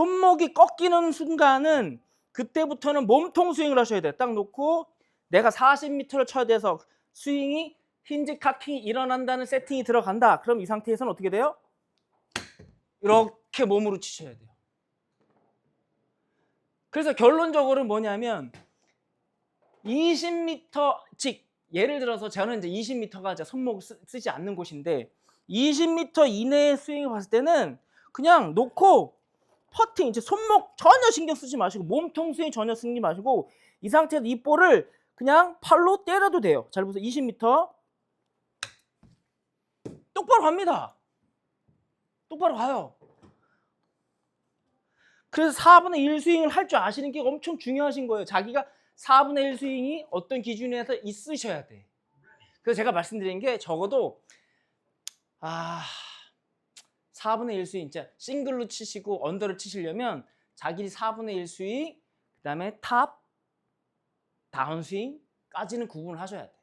손목이 꺾이는 순간은 그때부터는 몸통 스윙을 하셔야 돼요. 딱 놓고 내가 40m를 쳐야 돼서 스윙이 힌지 카킹이 일어난다는 세팅이 들어간다. 그럼 이 상태에서는 어떻게 돼요? 이렇게 몸으로 치셔야 돼요. 그래서 결론적으로는 뭐냐면 20m, 즉 예를 들어서 저는 이제 20m가 손목을 쓰지 않는 곳인데 20m 이내의 스윙을 봤을 때는 그냥 놓고 퍼팅, 이제 손목 전혀 신경 쓰지 마시고 몸통 스윙 전혀 쓰지 마시고 이 상태에서 이 볼을 그냥 팔로 때려도 돼요. 잘 보세요. 20m 똑바로 갑니다. 똑바로 가요. 그래서 4분의 1 스윙을 할 줄 아시는 게 엄청 중요하신 거예요. 자기가 4분의 1 스윙이 어떤 기준에서 있으셔야 돼. 그래서 제가 말씀드린 게 적어도 4분의 1 스윙, 진짜 싱글로 치시고 언더를 치시려면 자기 4분의 1 스윙, 그 다음에 탑, 다운 스윙까지는 구분을 하셔야 돼.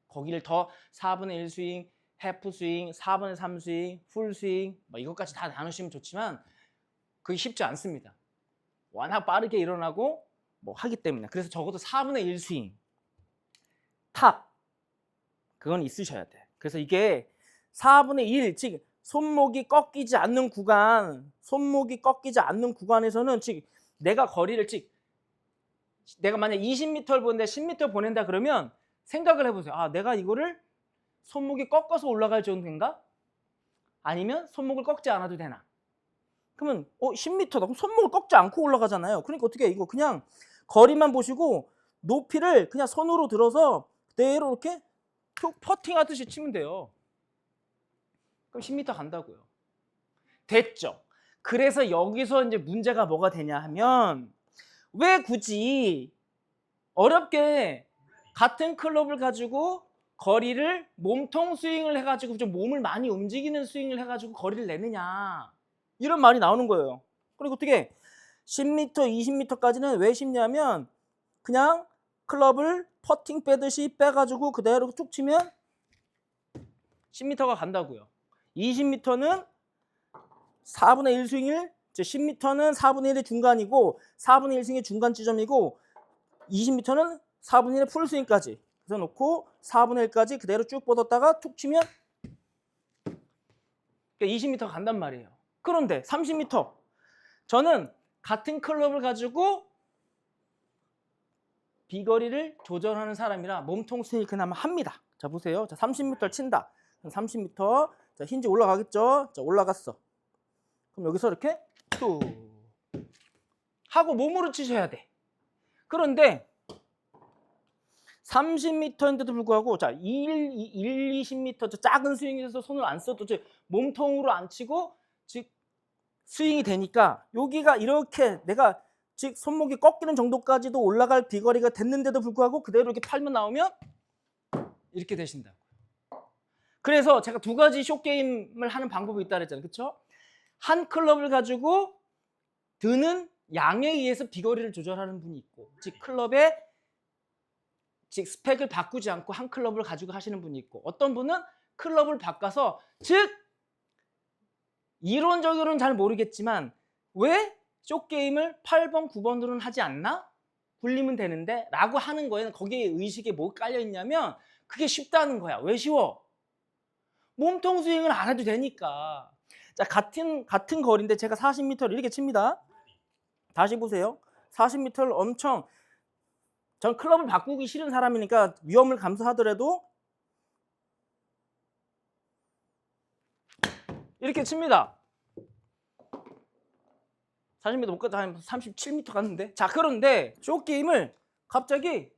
거기를 더 4분의 1 스윙, 해프 스윙, 4분의 3 스윙, 풀 스윙 뭐 이것까지 다 나누시면 좋지만 그게 쉽지 않습니다. 워낙 빠르게 일어나고 뭐 하기 때문에. 그래서 적어도 4분의 1 스윙, 탑 그건 있으셔야 돼. 그래서 이게 4분의 1, 즉 손목이 꺾이지 않는 구간, 손목이 꺾이지 않는 구간에서는 즉 내가 거리를 내가 만약 20m를 보는데 10m 보낸다 그러면 생각을 해보세요. 내가 이거를 손목이 꺾어서 올라갈 정도인가? 아니면 손목을 꺾지 않아도 되나? 그러면 10m다. 그럼 손목을 꺾지 않고 올라가잖아요. 그러니까 어떻게 해? 이거 그냥 거리만 보시고 높이를 그냥 손으로 들어서 그대로 이렇게 퍼팅 하듯이 치면 돼요. 그럼 10m 간다고요. 됐죠? 그래서 여기서 이제 문제가 뭐가 되냐 하면 왜 굳이 어렵게 같은 클럽을 가지고 거리를 몸통 스윙을 해가지고 좀 몸을 많이 움직이는 스윙을 해가지고 거리를 내느냐 이런 말이 나오는 거예요. 그리고 어떻게 10m, 20m까지는 왜 쉽냐면 그냥 클럽을 퍼팅 빼듯이 빼가지고 그대로 쭉 치면 10m가 간다고요. 20m는 4분의 1 스윙을, 10m는 4분의 1의 중간이고 4분의 1 스윙의 중간 지점이고 20m는 4분의 1의 풀 스윙까지 그래서 놓고 4분의 1까지 그대로 쭉 뻗었다가 툭 치면 20m 간단 말이에요. 그런데 30m 저는 같은 클럽을 가지고 비거리를 조절하는 사람이라 몸통 스윙을 그나마 합니다. 자 보세요. 자 30m를 친다. 30m 자 힌지 올라가겠죠. 자 올라갔어. 그럼 여기서 이렇게 툭 하고 몸으로 치셔야 돼. 그런데 30m인데도 불구하고 자 20m 저 작은 스윙에서 손을 안 써도 몸통으로 안 치고 즉 스윙이 되니까 여기가 이렇게 내가 즉 손목이 꺾이는 정도까지도 올라갈 비거리가 됐는데도 불구하고 그대로 이렇게 팔면 나오면 이렇게 되신다고요. 그래서 제가 두 가지 숏게임을 하는 방법이 있다 그랬잖아요. 그렇죠? 한 클럽을 가지고 드는 양에 의해서 비거리를 조절하는 분이 있고 즉 클럽의 즉 스펙을 바꾸지 않고 한 클럽을 가지고 하시는 분이 있고 어떤 분은 클럽을 바꿔서 즉 이론적으로는 잘 모르겠지만 왜 숏게임을 8번, 9번으로는 하지 않나? 굴리면 되는데 라고 하는 거에는 거기에 의식에 뭐 깔려 있냐면 그게 쉽다는 거야. 왜 쉬워? 몸통 스윙을 안 해도 되니까. 자 같은 거리인데 제가 40m를 이렇게 칩니다. 다시 보세요. 40m를 엄청 전 클럽을 바꾸기 싫은 사람이니까 위험을 감수하더라도 이렇게 칩니다. 40m 못 가다 한 37m 갔는데 자 그런데 숏게임을 갑자기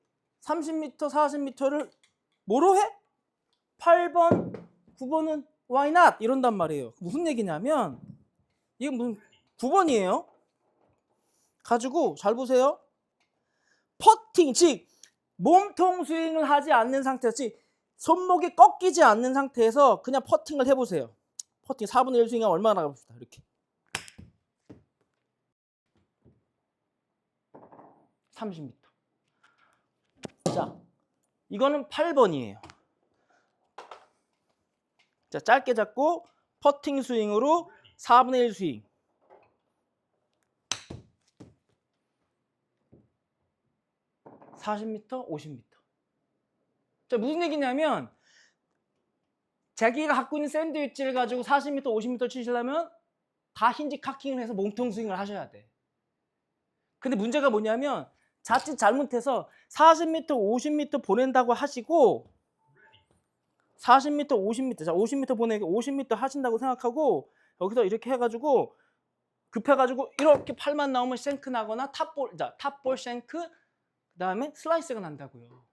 30m, 40m를 뭐로 해? 8번, 9번은 why not? 이런단 말이에요. 무슨 얘기냐면 이게 무슨 9번이에요. 가지고 잘 보세요. 퍼팅, 즉 몸통 스윙을 하지 않는 상태에서 즉 손목이 꺾이지 않는 상태에서 그냥 퍼팅을 해보세요. 퍼팅 4분의 1 스윙하면 얼마나 나가봅시다. 이렇게 30m. 자, 이거는 8번이에요. 자, 짧게 잡고 퍼팅 스윙으로 4분의 1 스윙. 40m, 50m. 자, 무슨 얘기냐면 자기가 갖고 있는 샌드 웨지를 가지고 40m, 50m 치시려면 다 힌지 카킹을 해서 몸통 스윙을 하셔야 돼. 근데 문제가 뭐냐면 자칫 잘못해서 40m, 50m 보낸다고 하시고 40m, 50m, 자 50m 보내고 50m 하신다고 생각하고 여기서 이렇게 해가지고 급해가지고 이렇게 팔만 나오면 생크 나거나 탑볼 생크 그 다음에 슬라이스가 난다고요.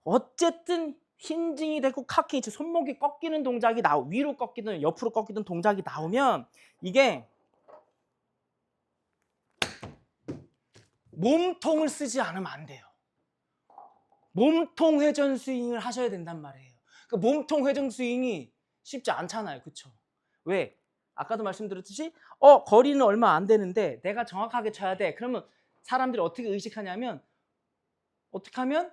어쨌든 힌징이 되고 카킹, 손목이 꺾이는 동작이 위로 꺾이든 옆으로 꺾이든 동작이 나오면 이게 몸통을 쓰지 않으면 안 돼요. 몸통 회전 스윙을 하셔야 된단 말이에요. 그 몸통 회전 스윙이 쉽지 않잖아요. 그쵸? 왜? 아까도 말씀드렸듯이 거리는 얼마 안 되는데 내가 정확하게 쳐야 돼. 그러면 사람들이 어떻게 의식하냐면 어떻게 하면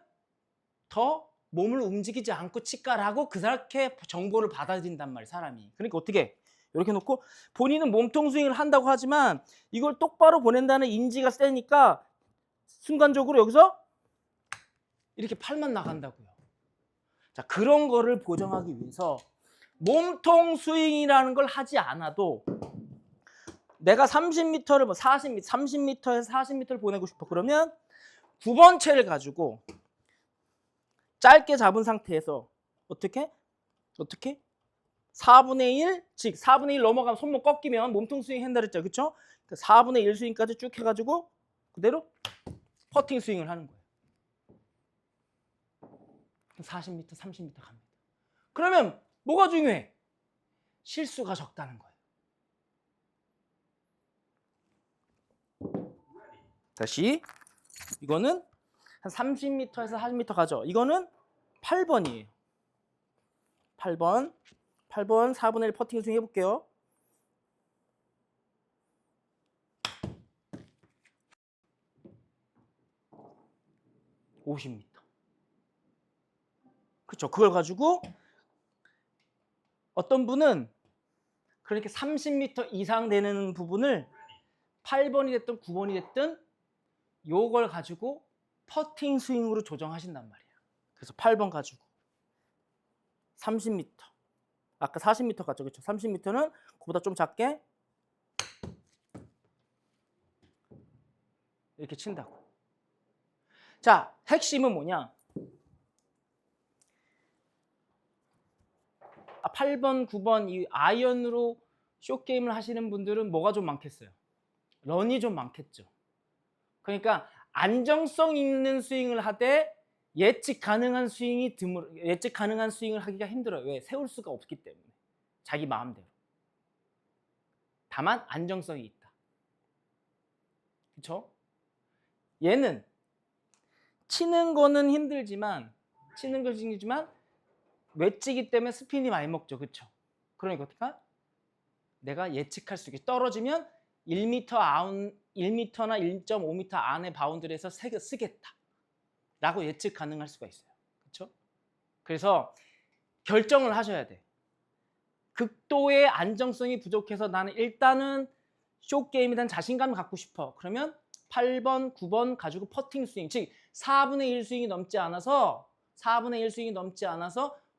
더 몸을 움직이지 않고 칠까라고 그렇게 정보를 받아들인단 말이에요. 사람이. 그러니까 어떻게 이렇게 놓고 본인은 몸통 스윙을 한다고 하지만 이걸 똑바로 보낸다는 인지가 세니까 순간적으로 여기서 이렇게 팔만 나간다고요. 자, 그런 거를 보정하기 위해서 몸통 스윙이라는 걸 하지 않아도 내가 30m를 30m에서 40m를 보내고 싶어. 그러면 9번 채를 가지고 짧게 잡은 상태에서 어떻게? 4분의 1, 즉 4분의 1 넘어가면 손목 꺾이면 몸통 스윙 한다 그랬죠. 그렇죠? 4분의 1 스윙까지 쭉 해가지고 그대로 퍼팅 스윙을 하는 거예요. 40m, 30m 갑니다. 그러면 뭐가 중요해? 실수가 적다는 거예요. 다시 이거는 한 30m에서 40m 가죠. 이거는 8번이에요. 8번 4분의 1 퍼팅 스윙 해볼게요. (50m) 그렇죠. 그걸 가지고 어떤 분은 그렇게 30m 이상 되는 부분을 8번이 됐든 9번이 됐든 요걸 가지고 퍼팅 스윙으로 조정하신단 말이에요. 그래서 8번 가지고 30m 아까 40m 갔죠. 그렇죠? 30m는 그보다 좀 작게 이렇게 친다고. 자, 핵심은 뭐냐? 8번, 9번 이 아이언으로 숏게임을 하시는 분들은 뭐가 좀 많겠어요? 런이 좀 많겠죠. 그러니까 안정성 있는 스윙을 하되 예측 가능한 스윙을 하기가 힘들어요. 왜? 세울 수가 없기 때문에. 자기 마음대로. 다만 안정성이 있다. 그렇죠? 얘는 치는 거는 힘들지만 웨지이기 때문에 스핀이 많이 먹죠. 그렇죠? 그러니까 어떡하? 내가 예측할 수 있게 떨어지면 1m나 1.5m 안의 바운드에서 쓰겠다 라고 예측 가능할 수가 있어요. 그렇죠? 그래서 결정을 하셔야 돼. 극도의 안정성이 부족해서 나는 일단은 숏게임에 대한 자신감을 갖고 싶어. 그러면 8번, 9번 가지고 퍼팅 스윙, 즉 4분의 1 스윙이 넘지 않아서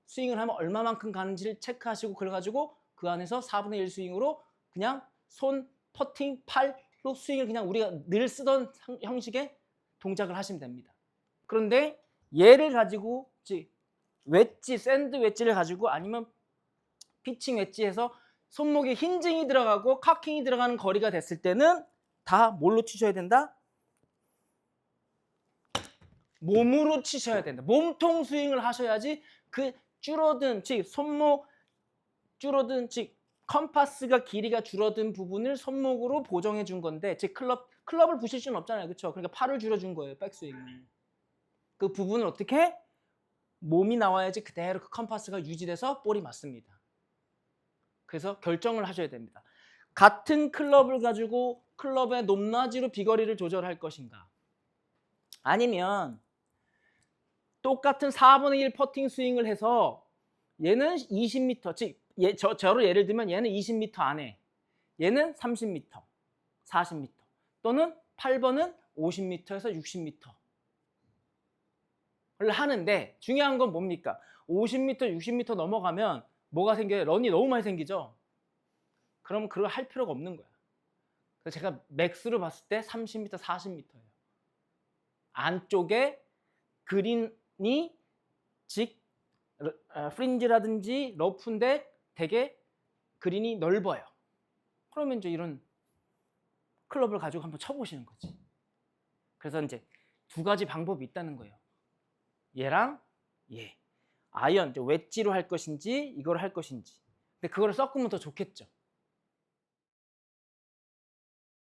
스윙을 하면 얼마만큼 가는지를 체크하시고 그래가지고 그 안에서 4분의 1 스윙으로 그냥 손, 퍼팅, 팔로 스윙을 그냥 우리가 늘 쓰던 형식의 동작을 하시면 됩니다. 그런데 얘를 가지고 샌드 웨지를 가지고 아니면 피칭 웨지에서 손목에 힌징이 들어가고 카킹이 들어가는 거리가 됐을 때는 다 뭘로 치셔야 된다? 몸으로 치셔야 된다. 몸통 스윙을 하셔야지 그 줄어든 손목 줄어든 컴파스가 길이가 줄어든 부분을 손목으로 보정해 준 건데 클럽을 부실 수는 없잖아요. 그렇죠? 그러니까 팔을 줄여준 거예요. 백스윙을. 그 부분을 어떻게? 몸이 나와야지 그대로 그 컴파스가 유지돼서 볼이 맞습니다. 그래서 결정을 하셔야 됩니다. 같은 클럽을 가지고 클럽의 높낮이로 비거리를 조절할 것인가? 아니면 똑같은 4분의 1 퍼팅 스윙을 해서 얘는 20m, 저로 예를 들면 얘는 20m 안에, 얘는 30m, 40m, 또는 8번은 50m에서 60m 하는데 중요한 건 뭡니까? 50m, 60m 넘어가면 뭐가 생겨요? 런이 너무 많이 생기죠? 그럼 그걸 할 필요가 없는 거야. 그래서 제가 맥스로 봤을 때 30m, 40m예요. 안쪽에 그린이 즉 프린지라든지 러프인데 되게 그린이 넓어요. 그러면 이제 이런 클럽을 가지고 한번 쳐보시는 거지. 그래서 이제 두 가지 방법이 있다는 거예요. 얘랑 얘. 아이언, 웨지로 할 것인지 이걸 할 것인지. 근데 그거를 섞으면 더 좋겠죠.